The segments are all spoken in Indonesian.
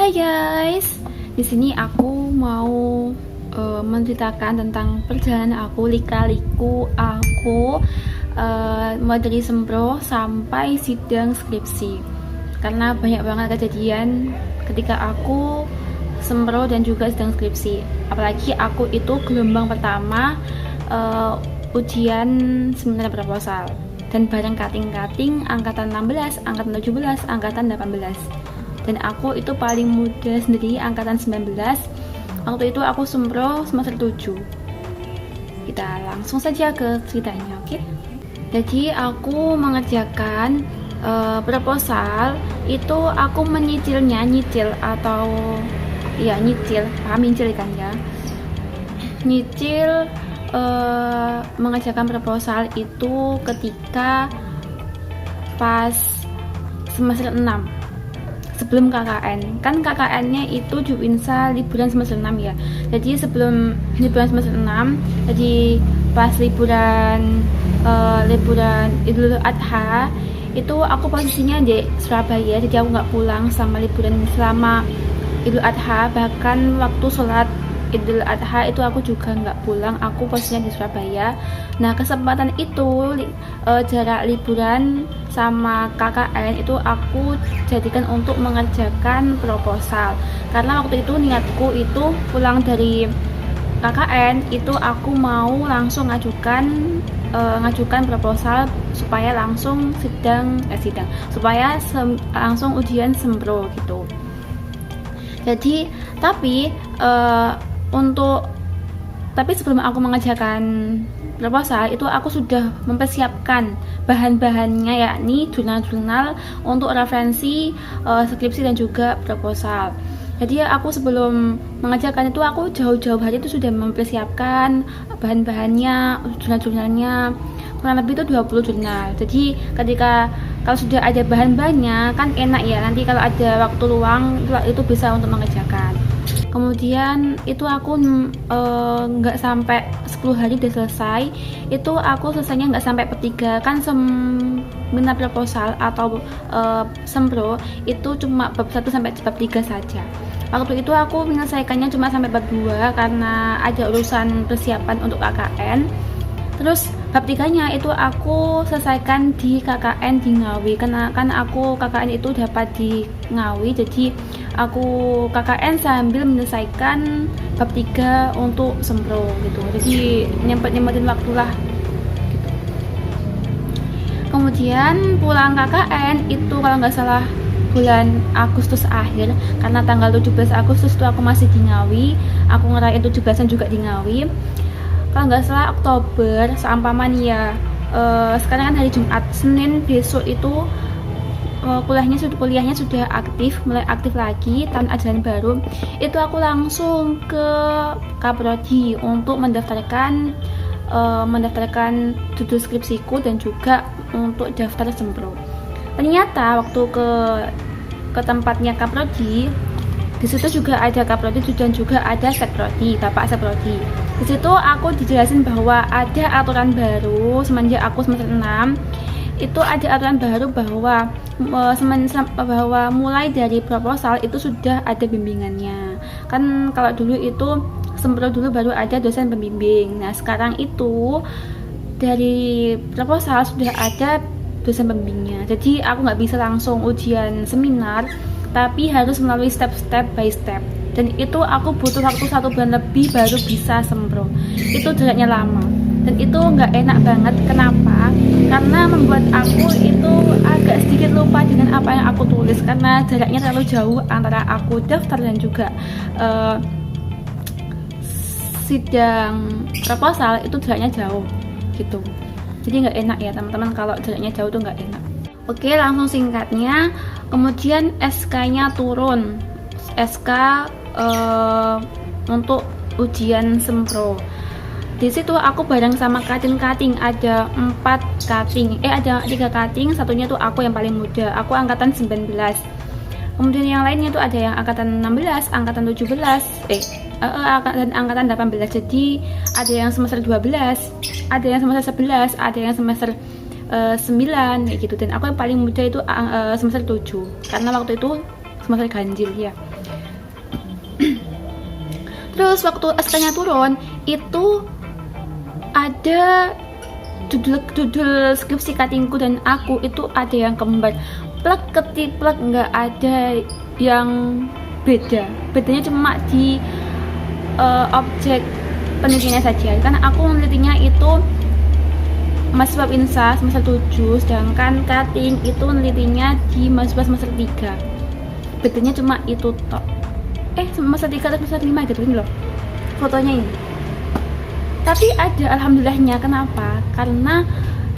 Hai guys, di sini aku mau menceritakan tentang perjalanan aku, lika-liku aku mulai dari sempro sampai sidang skripsi. Karena banyak banget kejadian ketika aku sempro dan juga sidang skripsi. Apalagi aku itu gelombang pertama ujian seminar proposal. Dan bareng kating-kating angkatan 16, angkatan 17, angkatan 18. Dan aku itu paling muda sendiri, angkatan 19. Waktu itu aku sempro semester 7. Kita langsung saja ke ceritanya, oke? Jadi aku mengerjakan proposal itu aku menyicilnya, nyicil atau ya nyicil, paham nyicil kan ya? Nyicil mengerjakan proposal itu ketika pas semester 6 sebelum KKN. Kan KKN-nya itu Jupinsa liburan semester 6 ya. Jadi sebelum liburan semester 6, jadi pas liburan Idul Adha itu aku posisinya di Surabaya. Jadi aku nggak pulang selama liburan selama Idul Adha, bahkan waktu sholat Idul Adha itu aku juga nggak pulang, aku posisinya di Surabaya. Nah kesempatan itu jarak liburan sama KKN itu aku jadikan untuk mengerjakan proposal, karena waktu itu niatku itu pulang dari KKN itu aku mau langsung ngajukan proposal supaya langsung supaya langsung ujian sempro gitu. Jadi tapi sebelum aku mengerjakan proposal itu aku sudah mempersiapkan bahan-bahannya, yakni jurnal-jurnal untuk referensi skripsi dan juga proposal. Jadi aku sebelum mengerjakan itu aku jauh-jauh hari itu sudah mempersiapkan bahan-bahannya, jurnal-jurnalnya, kurang lebih itu 20 jurnal. Jadi kalau sudah ada bahan-bahannya kan enak ya, nanti kalau ada waktu luang itu bisa untuk mengerjakan. Kemudian itu aku nggak sampai 10 hari udah selesai. Itu aku selesainya nggak sampai per 3. Kan seminar proposal atau sempro itu cuma bab 1 sampai bab 3 saja. Waktu itu aku menyelesaikannya cuma sampai bab 2 karena ada urusan persiapan untuk KKN. Terus bab 3-nya itu aku selesaikan di KKN di Ngawi, karena kan aku KKN itu dapat di Ngawi, jadi aku KKN sambil menyelesaikan bab 3 untuk sempro gitu. Jadi nyempetin waktu lah gitu. Kemudian pulang KKN itu kalau nggak salah bulan Agustus akhir, karena tanggal 17 Agustus itu aku masih di Ngawi, aku ngerayain 17-an juga di Ngawi. Kalau nggak salah Oktober, seumpamanya ya sekarang kan hari Jumat, Senin besok itu kuliahnya sudah mulai aktif lagi, tahun ajaran baru itu aku langsung ke Kaprodi untuk mendaftarkan judul skripsiku dan juga untuk daftar sempro. Ternyata waktu ke tempatnya Kaprodi, di situ juga ada Kaprodi dan juga ada Sekprodi, Bapak Sekprodi. Di situ aku dijelasin bahwa ada aturan baru semenjak aku semester 6. Itu ada aturan baru bahwa mulai dari proposal itu sudah ada bimbingannya. Kan kalau dulu itu sempro dulu baru ada dosen pembimbing. Nah, sekarang itu dari proposal sudah ada dosen pembimbingnya. Jadi aku nggak bisa langsung ujian seminar, tapi harus melalui step by step. Dan itu aku butuh waktu 1 bulan lebih baru bisa sempro. Itu jaraknya lama dan itu nggak enak banget. Kenapa? Karena membuat aku itu agak sedikit lupa dengan apa yang aku tulis, karena jaraknya terlalu jauh antara aku daftar dan juga sidang proposal. Itu jaraknya jauh gitu. Jadi nggak enak ya teman-teman, kalau jaraknya jauh tuh nggak enak. Oke, langsung singkatnya. Kemudian SK-nya turun, SK untuk ujian sempro. Di situ aku bareng sama kating-kating, ada 4 kating, ada 3 kating, satunya tuh aku yang paling muda, aku angkatan 19. Kemudian yang lainnya tuh ada yang angkatan 16, angkatan 17, angkatan 18. Jadi ada yang semester 12, ada yang semester 11, ada yang semester 9 kayak gitu. Dan aku yang paling muda itu semester 7 karena waktu itu semester ganjil ya. Terus waktu SK-nya turun itu ada judul skripsi katingku dan aku itu ada yang kembar, plek ketiplek, nggak ada yang bedanya cuma di objek penelitiannya saja, karena aku menelitinya itu mahasiswa INSA semester 7, sedangkan cutting itu menelitinya di mahasiswa semester 3. Bedanya cuma itu tok. Semester 3 atau semester 5 gitu ini loh fotonya ini. Tapi ada alhamdulillahnya, kenapa? Karena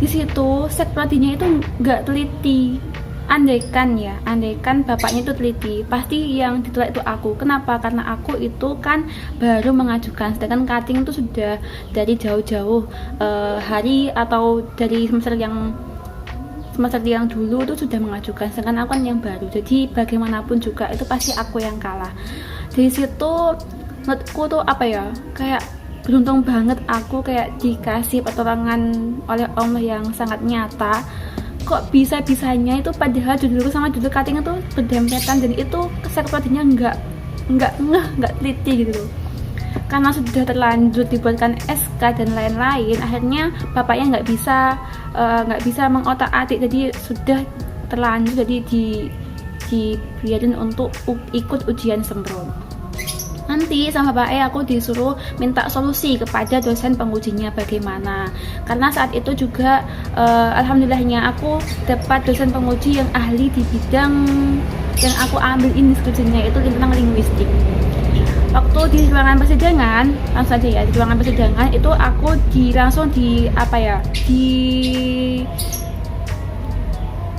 di situ sekprodinya itu nggak teliti. Andaikan bapaknya itu teliti, pasti yang ditolak itu aku. Kenapa? Karena aku itu kan baru mengajukan, sedangkan cutting itu sudah dari jauh-jauh hari atau dari semester yang dulu itu sudah mengajukan, sedangkan aku kan yang baru. Jadi bagaimanapun juga itu pasti aku yang kalah. Dari situ menurutku tuh kayak beruntung banget aku, kayak dikasih pertolongan oleh Allah yang sangat nyata. Kok bisa-bisanya itu padahal judulku sama judul cutting itu berdempetan, dan itu sekprodinya nggak teliti gitu. Karena sudah terlanjur dibuatkan SK dan lain-lain, akhirnya bapaknya nggak bisa mengotak-atik, jadi sudah terlanjur, jadi dibiarin untuk ikut ujian sempro. Nanti sama Pak aku disuruh minta solusi kepada dosen pengujinya bagaimana, karena saat itu juga alhamdulillahnya aku dapat dosen penguji yang ahli di bidang yang aku ambil ini skripsinya, itu tentang linguistik. Waktu di ruangan persidangan, langsung aja ya, di ruangan persidangan itu aku langsung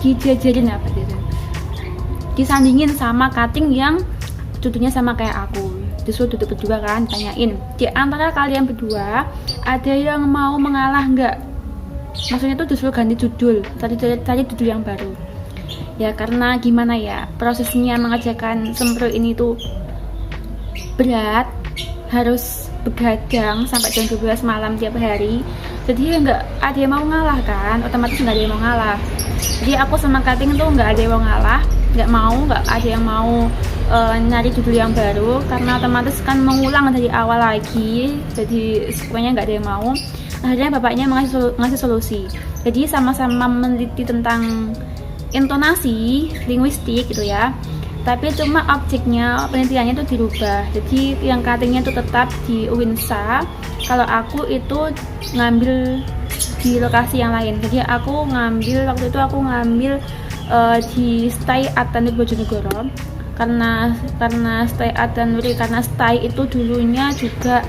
dijajarin gitu, disandingin sama cutting yang judulnya sama kayak aku. Disuruh duduk berdua kan, tanyain di antara kalian berdua ada yang mau mengalah nggak? Maksudnya tuh disuruh ganti judul, cari judul yang baru. Ya karena gimana ya, prosesnya mengerjakan sempro ini tuh berat, harus begadang sampai jam 12 malam tiap hari. Jadi nggak ada yang mau ngalah kan, otomatis nggak ada yang mau ngalah. Jadi aku sama cutting tuh nggak ada yang mau ngalah, nggak ada yang mau nyari judul yang baru, karena otomatis kan mengulang dari awal lagi, jadi pokoknya nggak ada yang mau. Akhirnya bapaknya ngasih solusi, jadi sama-sama meneliti tentang intonasi linguistik gitu ya, tapi cuma objeknya penelitiannya itu dirubah. Jadi yang cuttingnya itu tetap di UINSA, kalau aku itu ngambil di lokasi yang lain. Jadi waktu itu aku ngambil di STAI Atanur Bojonegoro, karena STAI Atanuri, karena STAI itu dulunya juga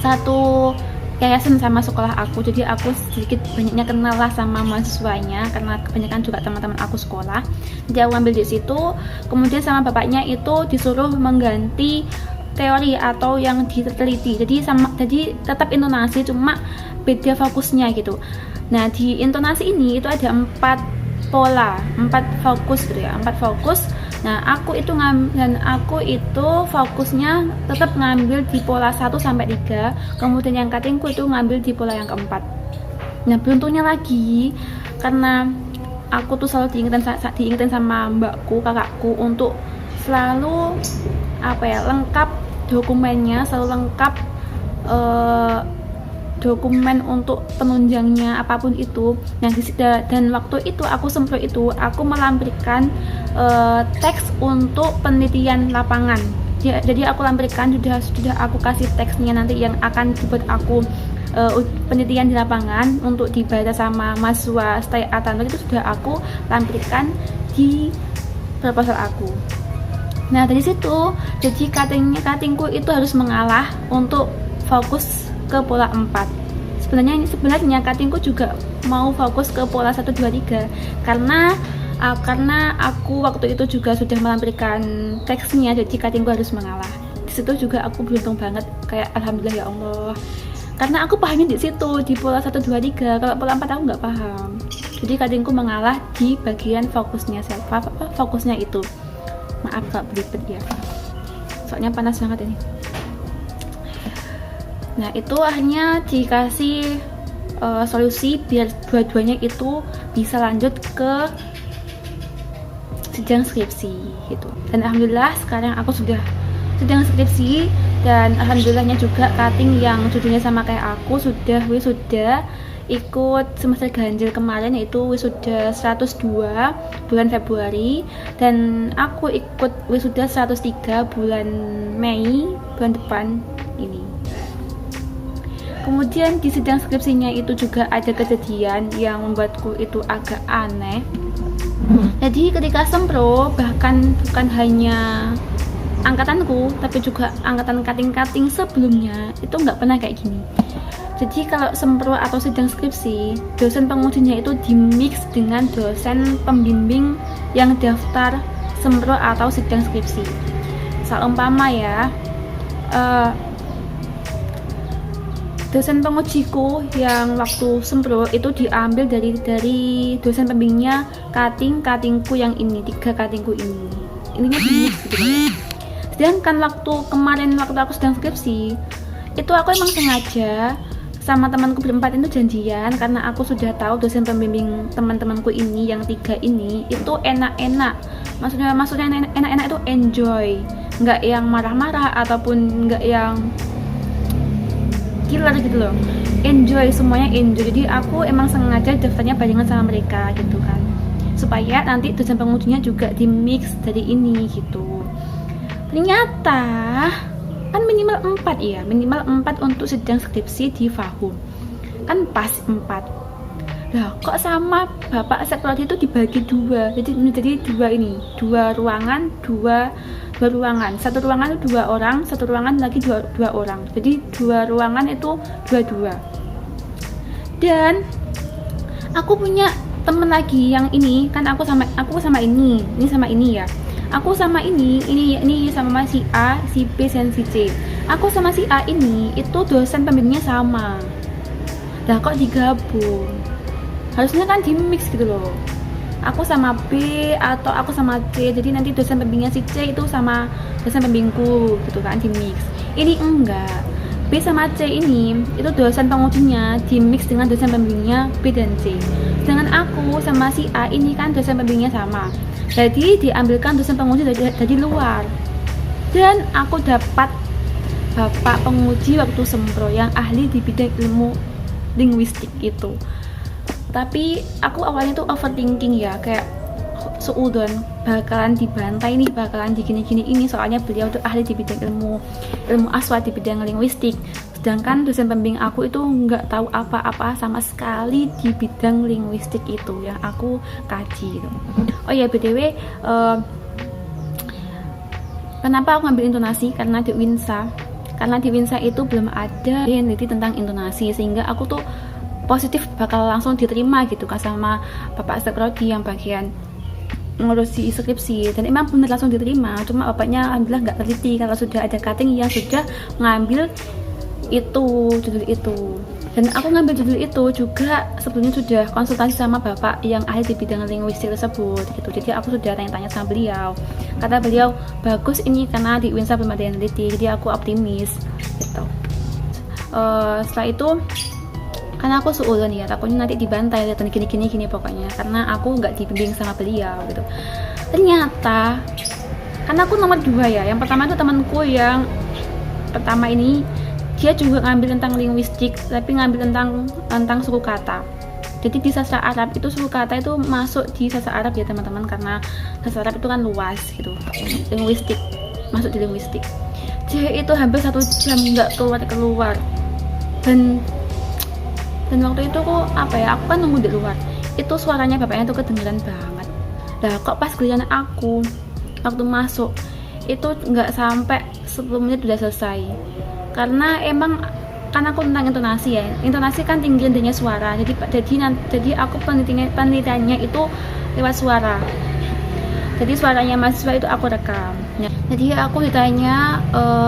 satu yayasan sama sekolah aku, jadi aku sedikit banyaknya kenal lah sama mahasiswanya, karena kebanyakan juga teman-teman aku sekolah. Jadi aku ambil di situ, kemudian sama bapaknya itu disuruh mengganti teori atau yang diteliti, jadi tetap intonasi, cuma beda fokusnya gitu. Nah di intonasi ini itu ada 4 fokus gitu ya, 4 fokus. Nah aku itu fokusnya tetap ngambil di pola 1 sampai 3, kemudian yang cuttingku itu ngambil di pola yang keempat. Nah beruntungnya lagi, karena aku tuh selalu diingetin sama mbakku, kakakku, untuk selalu lengkap dokumennya, selalu lengkap dokumen untuk penunjangnya apapun itu. Nah dan waktu itu aku sempro itu aku melampirkan teks untuk penelitian lapangan. Jadi aku lampirkan, sudah aku kasih teksnya nanti yang akan dibuat aku penelitian di lapangan untuk dibaca sama mahasiswa STAI Atanur, itu sudah aku lampirkan di proposal aku. Nah dari situ jadi cuttingku itu harus mengalah untuk fokus ke pola 4. Sebenarnya cuttingku juga mau fokus ke pola 1, 2, 3, karena aku waktu itu juga sudah melampirkan teksnya, jadi cuttingku harus mengalah. Di situ juga aku beruntung banget, kayak alhamdulillah ya Allah, karena aku pahamnya di situ, di pola 1, 2, 3. Kalau pola 4 aku nggak paham, jadi cuttingku mengalah di bagian fokusnya itu. Maaf kalau belibet ya, soalnya panas banget ini. Nah itu akhirnya dikasih solusi biar dua-duanya itu bisa lanjut ke sidang skripsi gitu. Dan alhamdulillah sekarang aku sudah sedang skripsi, dan alhamdulillahnya juga cutting yang judulnya sama kayak aku sudah wisuda ikut semester ganjil kemarin, yaitu wisuda 102 bulan Februari, dan aku ikut wisuda 103 bulan Mei bulan depan ini. Kemudian di sidang skripsinya itu juga ada kejadian yang membuatku itu agak aneh. Jadi ketika sempro, bahkan bukan hanya angkatanku tapi juga angkatan cutting sebelumnya itu nggak pernah kayak gini. Jadi kalau sempro atau sidang skripsi, dosen pengujinya itu dimix dengan dosen pembimbing yang daftar sempro atau sidang skripsi. Seumpama ya, dosen pengujiku yang waktu sempro itu diambil dari dosen pembimbingnya cuttingku yang ini, 3 cuttingku ini. Ininya dimix gitu ya. Sedangkan waktu aku sedang skripsi, itu aku emang sengaja sama temanku berempat itu janjian, karena aku sudah tahu dosen pembimbing teman-temanku ini yang 3 ini itu enak-enak. Maksudnya enak-enak itu enjoy, nggak yang marah-marah ataupun nggak yang killer gitu loh. Enjoy, semuanya enjoy. Jadi aku emang sengaja daftarnya barengan sama mereka gitu kan, supaya nanti dosen pengujinya juga di mix dari ini gitu. Ternyata kan minimal 4 ya, minimal 4 untuk sidang skripsi di Fahum, kan pas 4. Lah kok sama bapak sekretaris itu dibagi 2, jadi 2 ruangan, 2 ruangan, 1 ruangan itu 2 orang, 1 ruangan lagi 2 orang, jadi 2 ruangan itu 2. Dan aku punya temen lagi yang ini kan, aku sama ini sama ini ya. Aku sama ini sama si A, si B, dan si C. Aku sama si A ini itu dosen pembimbingnya sama. Lah kok digabung? Harusnya kan di mix gitu loh. Aku sama B atau aku sama C. Jadi nanti dosen pembimbingnya si C itu sama dosen pembimbingku gitu kan, di mix. Ini enggak. B sama C ini itu dosen pengujinya di mix dengan dosen pembimbingnya B dan C. Sedangkan aku sama si A ini kan dosen pembimbingnya sama. Jadi diambilkan dosen penguji dari luar. Dan aku dapat bapak penguji waktu sempro yang ahli di bidang ilmu linguistik itu. Tapi aku awalnya tuh overthinking ya, kayak seudon bakalan dibantai nih, bakalan digini-gini ini, soalnya beliau tuh ahli di bidang ilmu aswad di bidang linguistik. Sedangkan dosen pembimbing aku itu nggak tahu apa-apa sama sekali di bidang linguistik itu yang aku kaji gitu. Oh ya BTW, kenapa aku ngambil intonasi? Karena di Winsa itu belum ada yang neliti tentang intonasi, sehingga aku tuh positif bakal langsung diterima gitu kan sama bapak sekrodi yang bagian ngurusi skripsi, dan emang bener langsung diterima. Cuma bapaknya alhamdulillah nggak teliti kalau sudah ada cutting yang sudah ngambil judul itu. Dan aku ngambil judul itu juga sebelumnya sudah konsultasi sama bapak yang ahli di bidang linguistik tersebut gitu. Jadi aku sudah tanya-tanya sama beliau, kata beliau bagus ini karena di Winsa belum ada yang teliti, jadi aku optimis gitu. Setelah itu karena aku suulun ya, takutnya nanti dibantai dan gini pokoknya, karena aku nggak dibimbing sama beliau gitu. Ternyata karena aku nomor 2 ya, yang pertama itu temanku yang pertama ini dia juga ngambil tentang linguistik, tapi ngambil tentang suku kata. Jadi di sastra Arab itu suku kata itu masuk di sastra Arab ya teman-teman, karena sastra Arab itu kan luas gitu. Linguistik masuk di linguistik. Jadi itu hampir 1 jam nggak keluar. Dan waktu itu aku kan nunggu di luar. Itu suaranya bapaknya tuh kedengeran banget. Lah kok pas giliran aku waktu masuk itu nggak sampai 10 menit udah selesai. Karena emang kan aku tentang intonasi ya, intonasi kan tinggi rendah suara, jadi aku penelitiannya itu lewat suara. Jadi suaranya mahasiswa itu aku rekam. Jadi aku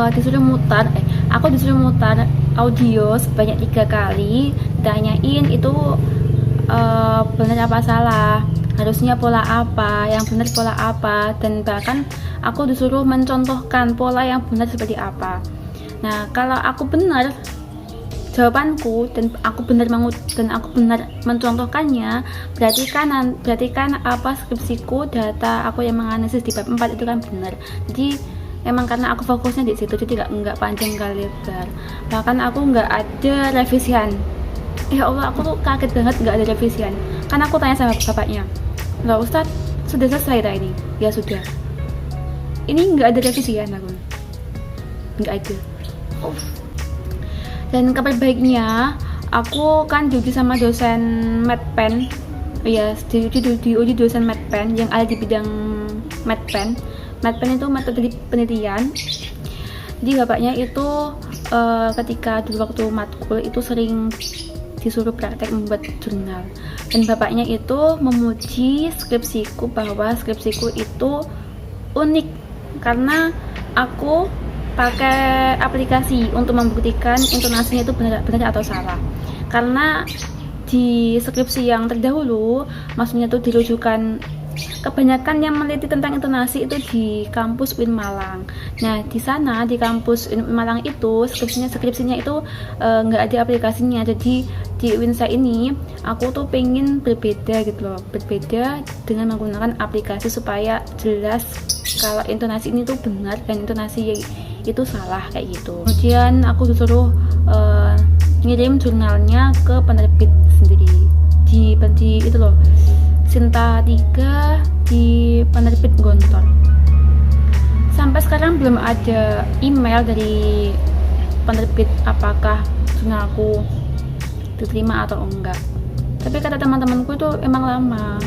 disuruh mutar audio sebanyak 3 kali, ditanyain itu benar apa salah, harusnya pola apa, yang benar pola apa, dan bahkan aku disuruh mencontohkan pola yang benar seperti apa. Nah kalau aku benar jawabanku dan aku benar mencontohkannya, berarti kan apa skripsiku, data aku yang menganalisis di bab 4 itu kan benar. Jadi emang karena aku fokusnya di situ, jadi nggak panjang kali lebar. Bahkan aku nggak ada revisian. Ya Allah, aku tuh kaget banget nggak ada revisian. Kan aku tanya sama bapaknya, "Loh Ustadz, sudah selesai tak ini?" "Ya sudah." Ini nggak ada revisian, aku nggak ada. Dan kabar baiknya, aku kan diuji sama dosen medpen, ya diuji dosen medpen yang ada di bidang medpen. Medpen itu metode penelitian. Jadi bapaknya itu ketika dulu waktu matkul itu sering disuruh praktek membuat jurnal, dan bapaknya itu memuji skripsiku bahwa skripsiku itu unik karena aku pakai aplikasi untuk membuktikan intonasinya itu benar atau salah. Karena di skripsi yang terdahulu, maksudnya itu dirujukan, kebanyakan yang meneliti tentang intonasi itu di kampus UIN Malang. Nah, di sana di kampus UIN Malang itu skripsinya itu nggak ada aplikasinya. Jadi di UINSA ini aku tuh pengen berbeda gitu loh, berbeda dengan menggunakan aplikasi supaya jelas kalau intonasi ini tuh benar dan intonasi itu salah kayak gitu. Kemudian aku disuruh ngirim jurnalnya ke penerbit sendiri di itu loh, Sinta 3 di penerbit Gontor. Sampai sekarang belum ada email dari penerbit apakah jurnalku diterima atau enggak. Tapi kata teman-temanku itu emang lama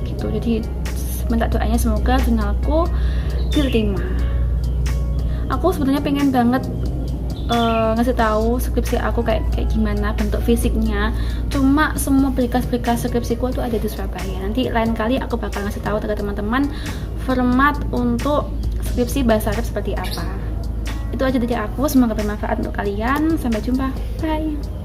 gitu. Jadi minta doanya semoga jurnalku diterima. Aku sebenarnya pengen banget ngasih tahu skripsi aku kayak gimana bentuk fisiknya. Cuma semua berkas-berkas skripsiku itu ada di Surabaya. Nanti lain kali aku bakal ngasih tahu ke teman-teman format untuk skripsi bahasa Arab seperti apa. Itu aja dari aku, semoga bermanfaat untuk kalian. Sampai jumpa, bye.